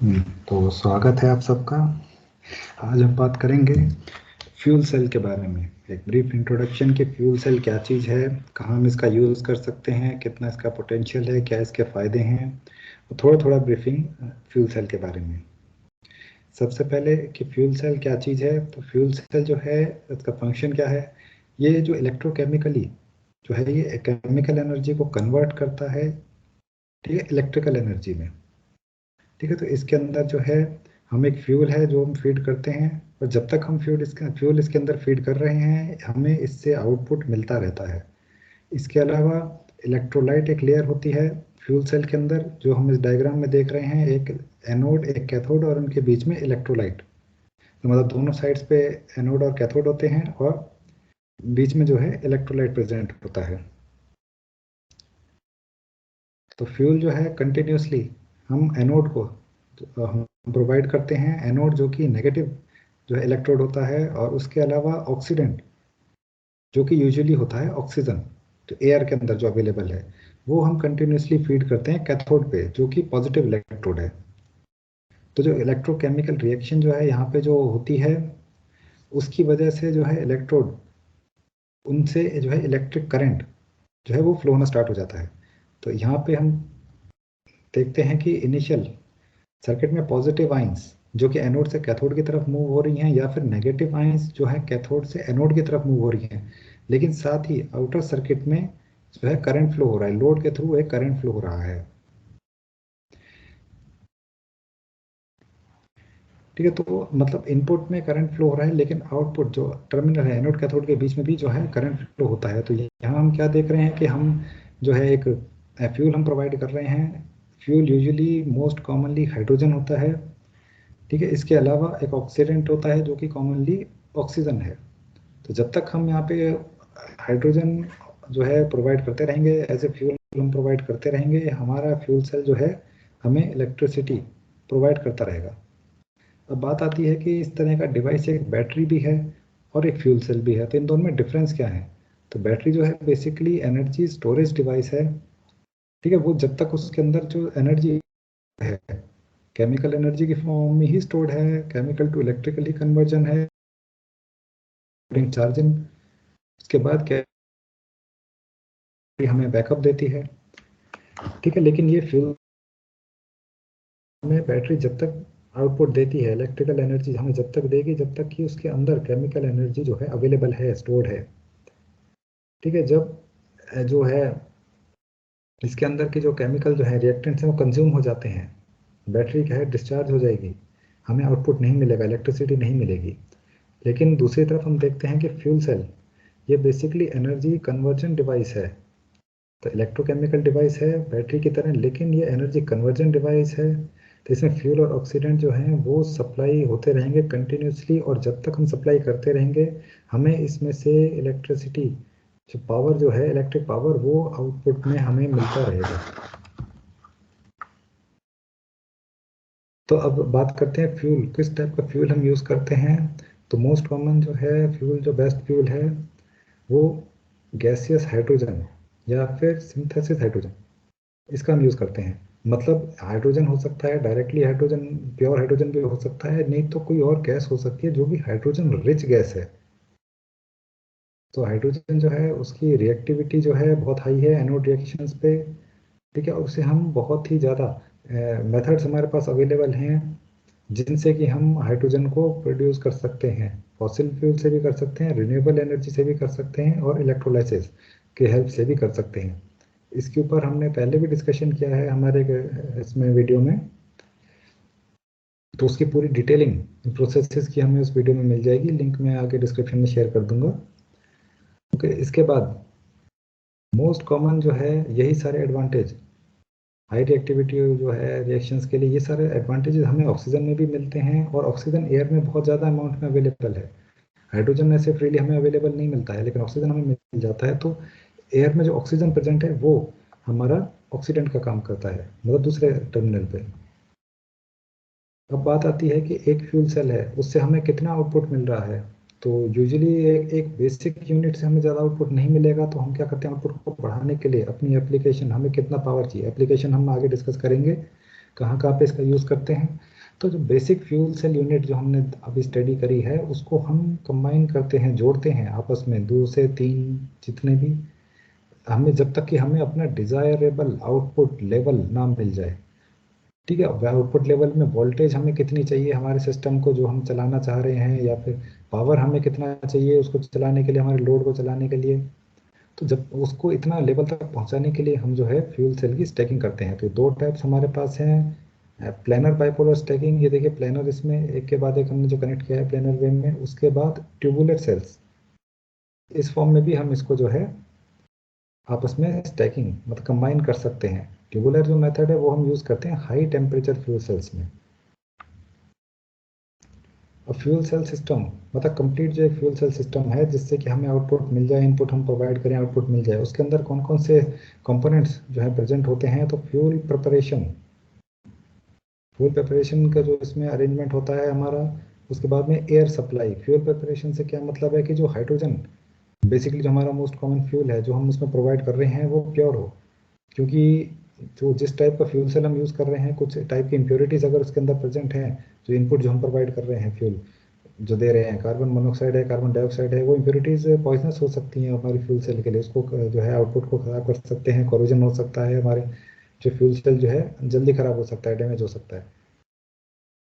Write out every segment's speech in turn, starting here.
तो स्वागत है आप सबका। आज हम बात करेंगे फ्यूल सेल के बारे में। एक ब्रीफ इंट्रोडक्शन कि फ्यूल सेल क्या चीज़ है, कहाँ हम इसका यूज़ कर सकते हैं, कितना इसका पोटेंशियल है, क्या इसके फ़ायदे हैं, और थोड़ा थोड़ा ब्रीफिंग फ्यूल सेल के बारे में। सबसे पहले कि फ्यूल सेल क्या चीज़ है, तो फ्यूल सेल जो है इसका फंक्शन क्या है। ये जो इलेक्ट्रोकेमिकली जो है ये केमिकल एनर्जी को कन्वर्ट करता है, ठीक है, इलेक्ट्रिकल एनर्जी में। ठीक है, तो इसके अंदर जो है हम एक फ्यूल है जो हम फीड करते हैं, और जब तक हम फ्यूल इसके अंदर फीड कर रहे हैं हमें इससे आउटपुट मिलता रहता है। इसके अलावा इलेक्ट्रोलाइट एक लेयर होती है फ्यूल सेल के अंदर, जो हम इस डायग्राम में देख रहे हैं। एक एनोड एक कैथोड और उनके बीच में इलेक्ट्रोलाइट, तो मतलब दोनों साइड्स पे एनोड और कैथोड होते हैं और बीच में जो है इलेक्ट्रोलाइट प्रेजेंट होता है। तो फ्यूल जो है कंटिन्यूसली हम एनोड को हम प्रोवाइड करते हैं, एनोड जो कि नेगेटिव जो है इलेक्ट्रोड होता है, और उसके अलावा ऑक्सीडेंट जो कि यूजुअली होता है ऑक्सीजन, तो एयर के अंदर जो अवेलेबल है वो हम कंटिन्यूसली फीड करते हैं कैथोड पे जो कि पॉजिटिव इलेक्ट्रोड है। तो जो इलेक्ट्रोकेमिकल रिएक्शन जो है यहाँ पे जो होती है, उसकी वजह से जो है इलेक्ट्रोड, उनसे जो है इलेक्ट्रिक करंट जो है वो फ्लो होना स्टार्ट हो जाता है। तो यहाँ पे हम देखते हैं कि इनिशियल सर्किट में पॉजिटिव आइंस जो कि एनोड से कैथोड की तरफ मूव हो रही हैं, या फिर नेगेटिव आइंस जो है कैथोड से एनोड की तरफ मूव हो रही हैं। लेकिन साथ ही आउटर सर्किट में जो है करंट फ्लो हो रहा है, लोड के थ्रू एक करंट फ्लो हो रहा है। ठीक है, तो मतलब इनपुट में करंट फ्लो हो रहा है, लेकिन आउटपुट जो टर्मिनल है एनोड कैथोड के बीच में भी जो है करंट फ्लो होता है। तो यहाँ हम क्या देख रहे हैं कि हम जो है एक फ्यूल हम प्रोवाइड कर रहे हैं। Fuel usually most commonly hydrogen होता है। ठीक है, इसके अलावा एक ऑक्सीडेंट होता है जो कि कॉमनली ऑक्सीजन है। तो जब तक हम यहाँ पे हाइड्रोजन जो है प्रोवाइड करते रहेंगे, एज ए फ्यूल हम प्रोवाइड करते रहेंगे, हमारा फ्यूल सेल जो है हमें इलेक्ट्रिसिटी प्रोवाइड करता रहेगा। अब बात आती है कि इस तरह का डिवाइस एक बैटरी भी है और एक फ्यूल सेल भी है, तो इन दोनों में डिफरेंस क्या है। तो बैटरी जो है बेसिकली एनर्जी स्टोरेज डिवाइस है। ठीक है, वो जब तक उसके अंदर जो एनर्जी है केमिकल एनर्जी की फॉर्म में ही स्टोर्ड है, केमिकल टू इलेक्ट्रिकल ही कन्वर्जन है, चार्जिंग। उसके बाद क्या हमें बैकअप देती है। ठीक है, लेकिन ये फ्यूल में बैटरी जब तक आउटपुट देती है, इलेक्ट्रिकल एनर्जी हमें जब तक देगी जब तक कि उसके अंदर केमिकल एनर्जी जो है अवेलेबल है, स्टोर्ड है। ठीक है, जब जो है इसके अंदर के जो केमिकल जो है रिएक्टेंट्स हैं वो कंज्यूम हो जाते हैं, बैटरी क्या है डिस्चार्ज हो जाएगी, हमें आउटपुट नहीं मिलेगा, इलेक्ट्रिसिटी नहीं मिलेगी। लेकिन दूसरी तरफ हम देखते हैं कि फ्यूल सेल ये बेसिकली एनर्जी कन्वर्जन डिवाइस है। तो इलेक्ट्रोकेमिकल डिवाइस है बैटरी की तरह, लेकिन ये एनर्जी कन्वर्जन डिवाइस है। तो इसमें फ्यूल और ऑक्सीडेंट जो हैं वो सप्लाई होते रहेंगे कंटिन्यूसली, और जब तक हम सप्लाई करते रहेंगे हमें इसमें से इलेक्ट्रिसिटी जो पावर जो है इलेक्ट्रिक पावर वो आउटपुट में हमें मिलता रहेगा। तो अब बात करते हैं फ्यूल, किस टाइप का फ्यूल हम यूज़ करते हैं। तो मोस्ट कॉमन जो है फ्यूल, जो बेस्ट फ्यूल है वो गैसियस हाइड्रोजन या फिर सिंथेसिस हाइड्रोजन, इसका हम यूज़ करते हैं। मतलब हाइड्रोजन हो सकता है डायरेक्टली हाइड्रोजन, प्योर हाइड्रोजन भी हो सकता है, नहीं तो कोई और गैस हो सकती है जो भी हाइड्रोजन रिच गैस है। तो हाइड्रोजन जो है उसकी रिएक्टिविटी जो है बहुत हाई है एनोड रिएक्शंस पे। ठीक है, और उसे हम बहुत ही ज़्यादा मेथड्स हमारे पास अवेलेबल हैं जिनसे कि हम हाइड्रोजन को प्रोड्यूस कर सकते हैं। फॉसिल फ्यूल से भी कर सकते हैं, रिन्यूएबल एनर्जी से भी कर सकते हैं, और इलेक्ट्रोलाइसिस की हेल्प से भी कर सकते हैं। इसके ऊपर हमने पहले भी डिस्कशन किया है हमारे इसमें वीडियो में, तो उसकी पूरी डिटेलिंग प्रोसेसेस की हमें उस वीडियो में मिल जाएगी, लिंक मैं आगे डिस्क्रिप्शन में शेयर कर दूंगा। ओके, इसके बाद मोस्ट कॉमन जो है यही सारे एडवांटेज, हाई रिएक्टिविटी जो है रिएक्शंस के लिए, ये सारे एडवांटेजेस हमें ऑक्सीजन में भी मिलते हैं, और ऑक्सीजन एयर में बहुत ज़्यादा अमाउंट में अवेलेबल है। हाइड्रोजन ऐसे फ्रीली हमें अवेलेबल नहीं मिलता है, लेकिन ऑक्सीजन हमें मिल जाता है। तो एयर में जो ऑक्सीजन प्रेजेंट है वो हमारा ऑक्सीडेंट का काम करता है, मतलब दूसरे टर्मिनल पे। अब बात आती है कि एक फ्यूल सेल है उससे हमें कितना आउटपुट मिल रहा है। तो यूजुअली एक बेसिक यूनिट से हमें ज़्यादा आउटपुट नहीं मिलेगा, तो हम क्या करते हैं आउटपुट को बढ़ाने के लिए अपनी एप्लीकेशन, हमें कितना पावर चाहिए, एप्लीकेशन हम आगे डिस्कस करेंगे कहाँ कहाँ पे इसका यूज़ करते हैं। तो जो बेसिक फ्यूल सेल यूनिट जो हमने अभी स्टडी करी है उसको हम कंबाइन करते हैं, जोड़ते हैं आपस में, 2 से 3 जितने भी, हमें जब तक कि हमें अपना डिजायरेबल आउटपुट लेवल ना मिल जाए। ठीक है, आउटपुट लेवल में वोल्टेज हमें कितनी चाहिए हमारे सिस्टम को जो हम चलाना चाह रहे हैं, या फिर पावर हमें कितना चाहिए उसको चलाने के लिए, हमारे लोड को चलाने के लिए। तो जब उसको इतना लेवल तक पहुंचाने के लिए हम जो है फ्यूल सेल की स्टैकिंग करते हैं। तो दो टाइप्स हमारे पास हैं, प्लेनर बाइपोलर स्टैकिंग, ये देखिए प्लेनर, इसमें एक के बाद एक हमने जो कनेक्ट किया है प्लेनर वे में। उसके बाद ट्यूबुलर सेल्स, इस फॉर्म में भी हम इसको जो है आपस में स्टैकिंग मतलब कंबाइन कर सकते हैं। ट्यूबुलर जो मेथड है वो हम यूज़ करते हैं हाई टेम्परेचर फ्यूल सेल्स में। और फ्यूल सेल सिस्टम मतलब कंप्लीट जो फ्यूल सेल सिस्टम है जिससे कि हमें आउटपुट मिल जाए, इनपुट हम प्रोवाइड करें आउटपुट मिल जाए, उसके अंदर कौन कौन से कंपोनेंट्स जो है प्रेजेंट होते हैं। तो फ्यूल प्रिपरेशन का जो इसमें अरेंजमेंट होता है हमारा। उसके बाद में एयर सप्लाई, फ्यूल प्रिपरेशन से क्या मतलब है कि जो हाइड्रोजन बेसिकली जो हमारा मोस्ट कॉमन फ्यूल है जो हम उसमें प्रोवाइड कर रहे हैं वो प्योर हो। क्योंकि जो जिस टाइप का फ्यूल सेल हम यूज़ कर रहे हैं, कुछ टाइप की इम्प्योरिटीज़ अगर उसके अंदर प्रेजेंट हैं, जो इनपुट जो हम प्रोवाइड कर रहे हैं फ्यूल जो दे रहे हैं, कार्बन मोनोऑक्साइड है, कार्बन डाइऑक्साइड है, वो इम्प्योरिटीज़ पॉइजनस हो सकती हैं हमारी फ्यूल सेल के लिए। उसको जो है आउटपुट को ख़राब कर सकते हैं, कोरोजन हो सकता है, हमारे जो फ्यूल सेल जो है जल्दी ख़राब हो सकता है, डैमेज हो सकता है।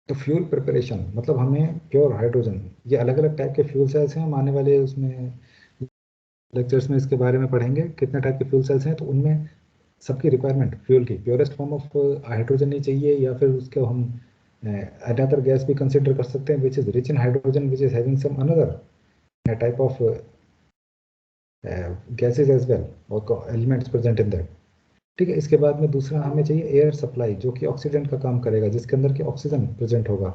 तो फ्यूल प्रिपरेशन मतलब हमें प्योर हाइड्रोजन, ये अलग अलग टाइप के फ्यूल सेल्स हैं, हम आने वाले उसमें लेक्चर्स में इसके बारे में पढ़ेंगे कितने टाइप के फ्यूल सेल्स हैं। तो उनमें सबकी रिक्वायरमेंट फ्यूल की प्योरेस्ट फॉर्म ऑफ हाइड्रोजन ही चाहिए, या फिर उसको हम अनदर गैस भी कंसिडर कर सकते हैं which is rich in hydrogen which is having some another type of gases as well और एलिमेंट्स प्रेजेंट इन दैट। ठीक है, इसके बाद में दूसरा हमें चाहिए एयर सप्लाई जो कि ऑक्सीडेंट का काम करेगा, जिसके अंदर की ऑक्सीजन प्रेजेंट होगा।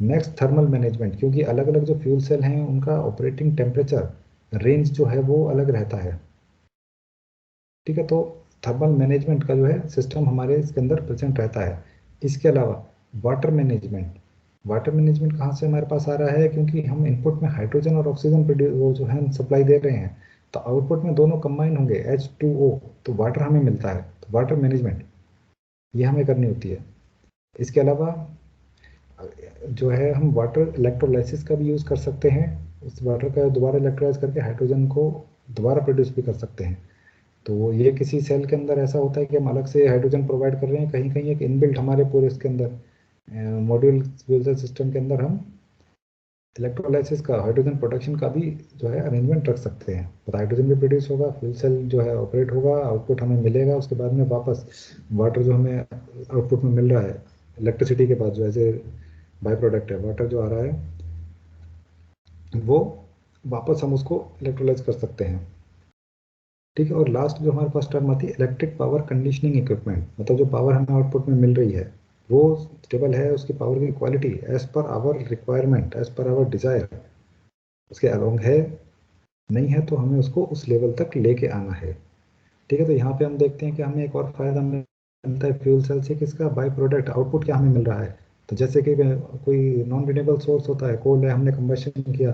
नेक्स्ट थर्मल मैनेजमेंट, क्योंकि अलग अलग जो फ्यूल सेल हैं उनका ऑपरेटिंग टेम्परेचर रेंज जो है वो अलग रहता है। ठीक है, तो थर्मल मैनेजमेंट का जो है सिस्टम हमारे इसके अंदर प्रेजेंट रहता है। इसके अलावा वाटर मैनेजमेंट, वाटर मैनेजमेंट कहाँ से हमारे पास आ रहा है, क्योंकि हम इनपुट में हाइड्रोजन और ऑक्सीजन वो जो है हम सप्लाई दे रहे हैं, तो आउटपुट में दोनों कंबाइन होंगे H2O, तो वाटर हमें मिलता है। तो वाटर मैनेजमेंट ये हमें करनी होती है। इसके अलावा जो है हम वाटर इलेक्ट्रोलाइसिस का भी यूज़ कर सकते हैं, उस वाटर का दोबारा इलेक्ट्रोलाइज करके हाइड्रोजन को दोबारा प्रोड्यूस भी कर सकते हैं। तो ये किसी सेल के अंदर ऐसा होता है कि हम अलग से हाइड्रोजन प्रोवाइड कर रहे हैं, कहीं कहीं एक इनबिल्ट हमारे पूरे इसके अंदर मॉड्यूल फ्यूल सेल सिस्टम के अंदर हम इलेक्ट्रोलाइसिस का हाइड्रोजन प्रोडक्शन का भी जो है अरेंजमेंट रख सकते हैं। तो हाइड्रोजन भी प्रोड्यूस होगा, फ्यूल सेल जो है ऑपरेट होगा, आउटपुट हमें मिलेगा, उसके बाद में वापस वाटर जो हमें आउटपुट में मिल रहा है इलेक्ट्रिसिटी के बाद जो एज ए बाई प्रोडक्ट है वाटर जो आ रहा है, वो वापस हम उसको इलेक्ट्रोलाइज कर सकते हैं। ठीक है, और लास्ट जो हमारे पास टर्म आती है इलेक्ट्रिक पावर कंडीशनिंग इक्विपमेंट, मतलब जो पावर हमें आउटपुट में मिल रही है वो स्टेबल है, उसकी पावर की quality as per our requirement, as per our desire उसके अलोंग है, नहीं है तो हमें उसको उस लेवल तक लेके आना है। ठीक है, तो यहाँ पे हम देखते हैं कि हमें एक और फायदा मिलता है फ्यूल सेल से, किसका बाई प्रोडक्ट आउटपुट क्या हमें मिल रहा है। तो जैसे कि कोई नॉन रिन्यूएबल सोर्स होता है, कोल है, हमने कंबशन किया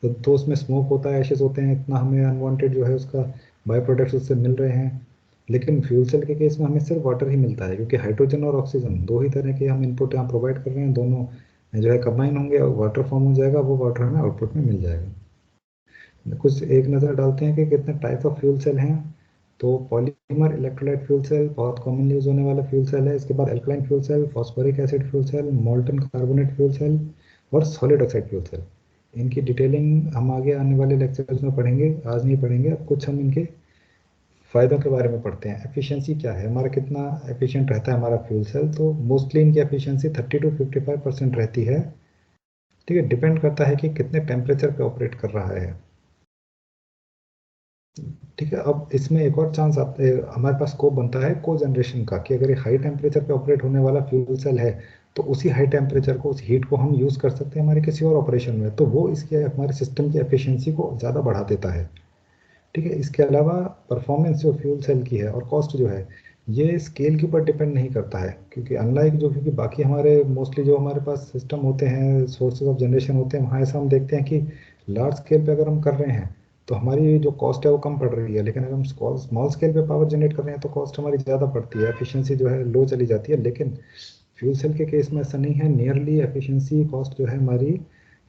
तो उसमें स्मोक होता है, एशेस होते हैं, इतना हमें अनवांटेड जो है उसका बाई प्रोडक्ट्स उससे मिल रहे हैं। लेकिन फ्यूल सेल के केस में हमें सिर्फ वाटर ही मिलता है, क्योंकि हाइड्रोजन और ऑक्सीजन दो ही तरह के हम इनपुट यहाँ प्रोवाइड कर रहे हैं, दोनों जो है कंबाइन होंगे और वाटर फॉर्म हो जाएगा, वो वाटर हमें आउटपुट में मिल जाएगा। कुछ एक नज़र डालते हैं कि कितने टाइप ऑफ फ्यूल सेल हैं। तो पॉलीमर इलेक्ट्रोलाइट फ्यूल सेल बहुत कॉमनली यूज होने वाला फ्यूल सेल है। इसके बाद alkaline fuel cell, phosphoric acid fuel cell, molten carbonate fuel cell और सॉलिड ऑक्साइड फ्यूल सेल। इनकी डिटेलिंग हम आगे आने वाले लेक्चर्स में पढ़ेंगे, आज नहीं पढ़ेंगे। अब कुछ हम इनके फायदों के बारे में पढ़ते हैं। एफिशिएंसी क्या है, हमारा कितना एफिशिएंट रहता है हमारा फ्यूल सेल। तो मोस्टली इनकी एफिशिएंसी 30 to 55% रहती है। ठीक है, डिपेंड करता है कि कितने टेम्परेचर पे ऑपरेट कर रहा है। ठीक है, अब इसमें एक और चांस आते हमारे पास स्कोप बनता है को जनरेशन का, कि अगर ये हाई टेम्परेचर पे ऑपरेट होने वाला फ्यूल सेल है तो उसी हाई टेम्परेचर को, उस हीट को हम यूज़ कर सकते हैं हमारे किसी और ऑपरेशन में, तो वो इसके हमारे सिस्टम की एफिशिएंसी को ज़्यादा बढ़ा देता है। ठीक है, इसके अलावा परफॉर्मेंस जो फ्यूल सेल की है और कॉस्ट जो है ये स्केल के ऊपर डिपेंड नहीं करता है, क्योंकि अनलाइक जो, क्योंकि बाकी हमारे मोस्टली जो हमारे पास सिस्टम होते हैं, सोर्सेज ऑफ जनरेशन होते हैं, वहाँ ऐसा हम देखते हैं कि लार्ज स्केल पे अगर हम कर रहे हैं तो हमारी जो कॉस्ट है वो कम पड़ रही है, लेकिन अगर हम स्मॉल स्केल पे पावर जनरेट कर रहे हैं तो कॉस्ट हमारी ज़्यादा पड़ती है, एफिशिएंसी जो है लो चली जाती है। लेकिन फ्यूल सेल के केस में ऐसा नहीं है, नियरली एफिशिएंसी कॉस्ट जो है हमारी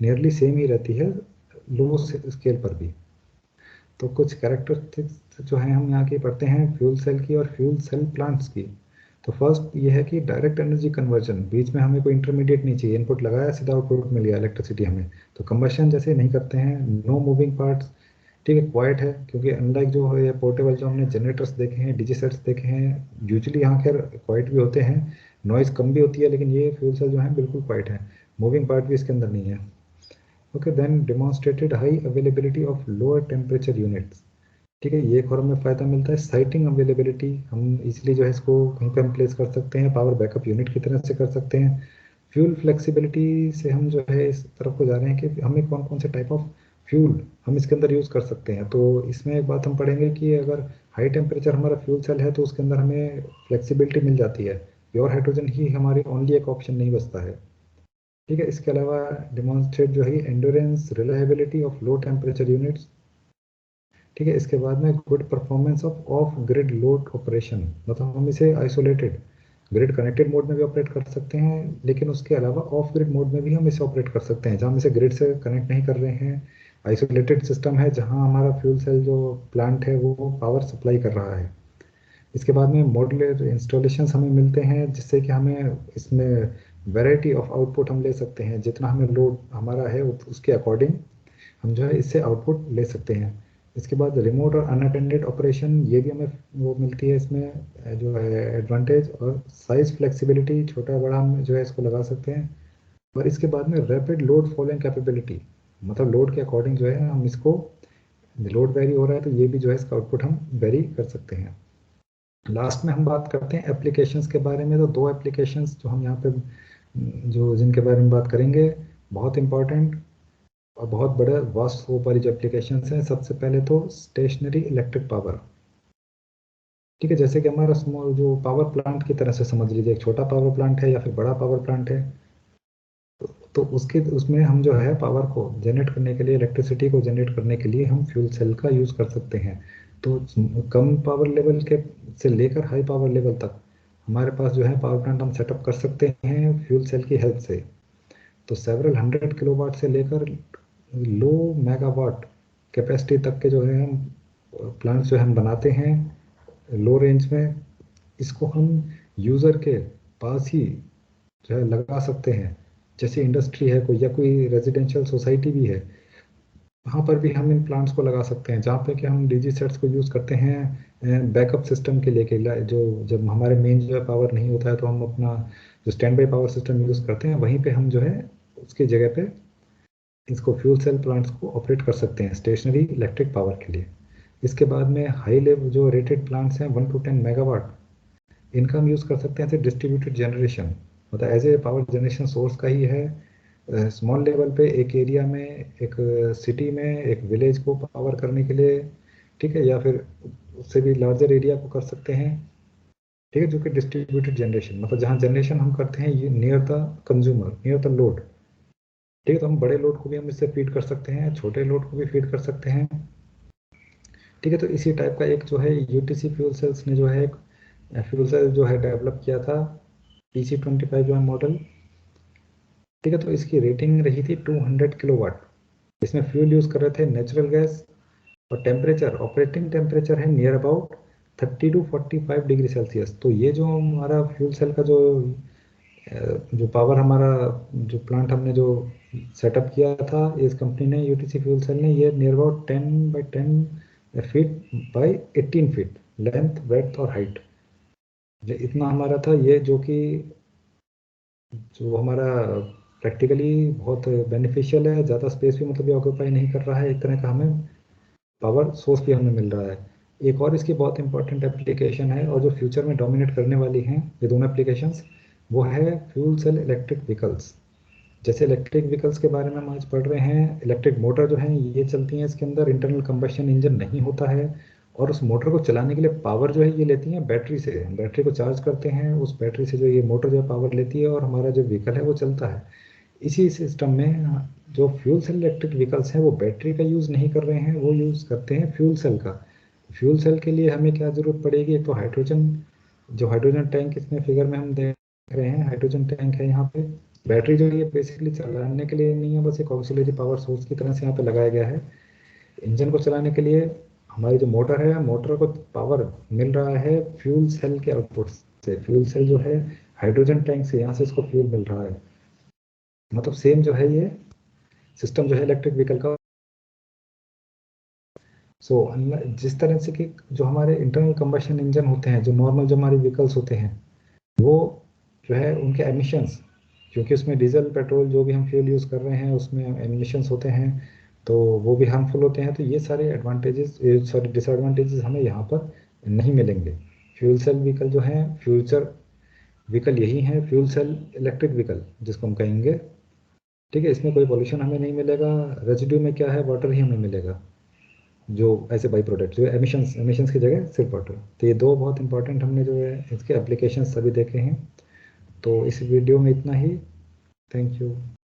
नियरली सेम ही रहती है लो स्केल पर भी। तो कुछ कैरेक्टरिस्टिक्स जो है हम यहाँ की पढ़ते हैं फ्यूल सेल की और फ्यूल सेल प्लांट्स की। तो फर्स्ट ये है कि डायरेक्ट एनर्जी कन्वर्जन, बीच में हमें कोई इंटरमीडिएट नहीं चाहिए, इनपुट लगाया सीधा आउटपुट मिल गया इलेक्ट्रिसिटी हमें। तो कंबशन जैसे नहीं करते हैं, नो मूविंग पार्ट्स, ठीक है, क्वाइट है, क्योंकि अनलाइक जो है पोर्टेबल जो हमने जनरेटर्स देखे हैं, डीजी सेट्स देखे हैं, यूजुअली यहाँ खैर क्वाइट भी होते हैं, नॉइज कम भी होती है, लेकिन ये फ्यूल सेल जो है बिल्कुल क्वाइट है, मूविंग पार्ट भी इसके अंदर नहीं है। Okay, then demonstrated high availability of lower temperature units, ठीक है, ये एक और हमें फ़ायदा मिलता है। साइटिंग अवेलेबिलिटी, हम इसलिए जो है इसको कहीं पर हम प्लेस कर सकते हैं, पावर बैकअप यूनिट की तरह से कर सकते हैं। फ्यूल फ्लेक्सिबिलिटी से हम जो है इस तरफ को जा रहे हैं कि हमें कौन कौन से टाइप ऑफ फ्यूल हम इसके अंदर यूज़ कर सकते हैं। तो इसमें एक बात हम पढ़ेंगे कि अगर हाई टेम्परेचर हमारा फ्यूल सेल है तो उसके अंदर हमें फ्लेक्सिबिलिटी मिल जाती है, प्योर हाइड्रोजन ही हमारी ओनली एक ऑप्शन नहीं बचता है। ठीक है, इसके अलावा डिमॉन्स्ट्रेट जो है endurance reliability of low temperature units, ठीक है। इसके बाद में good performance of grid load operation, मतलब हम इसे आइसोलेटेड ग्रिड कनेक्टेड मोड में भी ऑपरेट कर सकते हैं, लेकिन उसके अलावा ऑफ ग्रिड मोड में भी हम इसे ऑपरेट कर सकते हैं, जहाँ हम इसे ग्रिड से कनेक्ट नहीं कर रहे हैं। आइसोलेटेड सिस्टम है जहाँ हमारा फ्यूल सेल जो प्लांट है वो पावर सप्लाई कर रहा है। इसके बाद में मॉड्यूलर इंस्टॉलेशंस हमें मिलते हैं, जिससे कि हमें इसमें वैरायटी ऑफ आउटपुट हम ले सकते हैं, जितना हमें लोड हमारा है उसके अकॉर्डिंग हम जो है इससे आउटपुट ले सकते हैं। इसके बाद रिमोट और अनअटेंडेड ऑपरेशन, ये भी हमें वो मिलती है इसमें जो है एडवांटेज, और साइज फ्लेक्सिबिलिटी, छोटा बड़ा हम जो है इसको लगा सकते हैं। और इसके बाद में रैपिड लोड फॉलोइंग कैपेबिलिटी, मतलब लोड के अकॉर्डिंग जो है हम इसको, लोड वेरी हो रहा है तो ये भी जो है इसका आउटपुट हम वेरी कर सकते हैं। लास्ट में हम बात करते हैं एप्लीकेशंस के बारे में। तो दो एप्लीकेशंस जो हम यहाँ पे जो जिनके बारे में बात करेंगे, बहुत इंपॉर्टेंट और बहुत बड़े वास्ट स्कोप वाली जो एप्लीकेशंस हैं। सबसे पहले तो स्टेशनरी इलेक्ट्रिक पावर, ठीक है, जैसे कि हमारा स्मॉल जो पावर प्लांट की तरह से समझ लीजिए, एक छोटा पावर प्लांट है या फिर बड़ा पावर प्लांट है, तो उसके उसमें हम जो है पावर को जनरेट करने के लिए, इलेक्ट्रिसिटी को जनरेट करने के लिए हम फ्यूल सेल का यूज़ कर सकते हैं। तो कम पावर लेवल के से लेकर हाई पावर लेवल तक हमारे पास जो है पावर प्लांट हम सेटअप कर सकते हैं फ्यूल सेल की हेल्प से। तो सेवरल 100 किलोवाट से लेकर लो मेगावाट कैपेसिटी तक के जो है हम प्लांट्स जो हम बनाते हैं लो रेंज में, इसको हम यूज़र के पास ही जो है लगा सकते हैं। जैसे इंडस्ट्री है कोई या कोई रेजिडेंशियल सोसाइटी भी है, वहाँ पर भी हम इन प्लांट्स को लगा सकते हैं, जहाँ पे कि हम डीजी सेट्स को यूज़ करते हैं बैकअप सिस्टम के लिए के जो जब हमारे मेन जो है पावर नहीं होता है तो हम अपना जो stand by power system use करते हैं, वहीं पे हम जो है उसकी जगह पे इसको फ्यूल सेल प्लांट्स को ऑपरेट कर सकते हैं स्टेशनरी इलेक्ट्रिक पावर के लिए। इसके बाद में हाई लेवल जो रेटेड प्लांट्स हैं 1 to 10 मेगावाट, इनका हम यूज़ कर सकते हैं डिस्ट्रीब्यूटेड जनरेशन, मतलब as a power generation source का ही है। स्मॉल लेवल पे एक एरिया में, एक सिटी में, एक विलेज को पावर करने के लिए, ठीक है, या फिर उससे भी लार्जर एरिया को कर सकते हैं, ठीक है, जो कि डिस्ट्रीब्यूटेड जनरेशन, मतलब जहाँ जनरेशन हम करते हैं ये near the consumer, near the load, ठीक है। तो हम बड़े लोड को भी हम इससे फीड कर सकते हैं, छोटे लोड को भी फीड कर सकते हैं, ठीक है। तो इसी टाइप का एक जो है यूटीसी फ्यूल सेल्स ने जो है एक फ्यूल सेल जो है डेवलप किया था, PC25 जो है मॉडल, ठीक है। तो इसकी रेटिंग रही थी 200 किलोवाट। इसमें फ्यूल यूज़ कर रहे थे नेचुरल गैस, और टेम्परेचर, ऑपरेटिंग टेम्परेचर है near about 30 to 45 degree Celsius. तो ये जो हमारा फ्यूल सेल का जो पावर हमारा जो प्लांट हमने जो सेटअप किया था इस कंपनी ने, यूटीसी फ्यूल सेल ने, ये near about 10 by 10 feet by 18 feet length, breadth और हाइट, इतना हमारा था ये, जो कि जो हमारा प्रैक्टिकली बहुत बेनिफिशियल है, ज़्यादा स्पेस भी मतलब ये ऑक्यूपाई नहीं कर रहा है, एक तरह का हमें पावर सोर्स भी हमें मिल रहा है। एक और इसकी बहुत इंपॉर्टेंट एप्लीकेशन है और जो फ्यूचर में डोमिनेट करने वाली हैं ये दोनों एप्लीकेशंस, वो है फ्यूल सेल इलेक्ट्रिक व्हीकल्स। जैसे इलेक्ट्रिक व्हीकल्स के बारे में हम आज पढ़ रहे हैं, इलेक्ट्रिक मोटर जो है ये चलती हैं, इसके अंदर इंटरनल कंबशन इंजन नहीं होता है, और उस मोटर को चलाने के लिए पावर जो है ये लेती हैं बैटरी से, बैटरी को चार्ज करते हैं, उस बैटरी से जो ये मोटर जो है पावर लेती है और हमारा जो व्हीकल है वो चलता है। इसी सिस्टम में जो फ्यूल सेल इलेक्ट्रिक व्हीकल्स हैं वो बैटरी का यूज़ नहीं कर रहे हैं, वो यूज़ करते हैं फ्यूल सेल का। फ्यूल सेल के लिए हमें क्या ज़रूरत पड़ेगी, एक तो हाइड्रोजन, जो हाइड्रोजन टैंक इसमें फिगर में हम देख रहे हैं हाइड्रोजन टैंक है यहाँ पे। बैटरी जो है ये बेसिकली चलाने के लिए नहीं है, बस एक ऑक्सिलरी पावर सोर्स की तरह से यहाँ पे लगाया गया है। इंजन को चलाने के लिए हमारी जो मोटर है, मोटर को पावर मिल रहा है फ्यूल सेल के आउटपुट से। फ्यूल सेल जो है हाइड्रोजन टैंक से, यहाँ से इसको फ्यूल मिल रहा है। मतलब सेम जो है ये सिस्टम जो है इलेक्ट्रिक व्हीकल का। सो जिस तरह से कि जो हमारे इंटरनल कंबशन इंजन होते हैं, जो नॉर्मल जो हमारे व्हीकल्स होते हैं, वो जो है उनके एमिशंस, क्योंकि उसमें डीजल पेट्रोल जो भी हम फ्यूल यूज़ कर रहे हैं उसमें एमिशंस होते हैं, तो वो भी हार्मफुल होते हैं। तो ये सारे एडवांटेजेस, सॉरी डिसएडवांटेजेस हमें यहाँ पर नहीं मिलेंगे। फ्यूल सेल व्हीकल जो है, फ्यूचर व्हीकल यही है, फ्यूल सेल इलेक्ट्रिक व्हीकल जिसको हम कहेंगे। ठीक है, इसमें कोई पॉल्यूशन हमें नहीं मिलेगा। रेजिड्यू में क्या है, वाटर ही हमें मिलेगा, जो ऐसे बाई प्रोडक्ट जो एमिशंस, एमिशंस की जगह सिर्फ वाटर। तो ये दो बहुत इंपॉर्टेंट हमने जो है इसके एप्लीकेशन सभी देखे हैं। तो इस वीडियो में इतना ही। Thank you.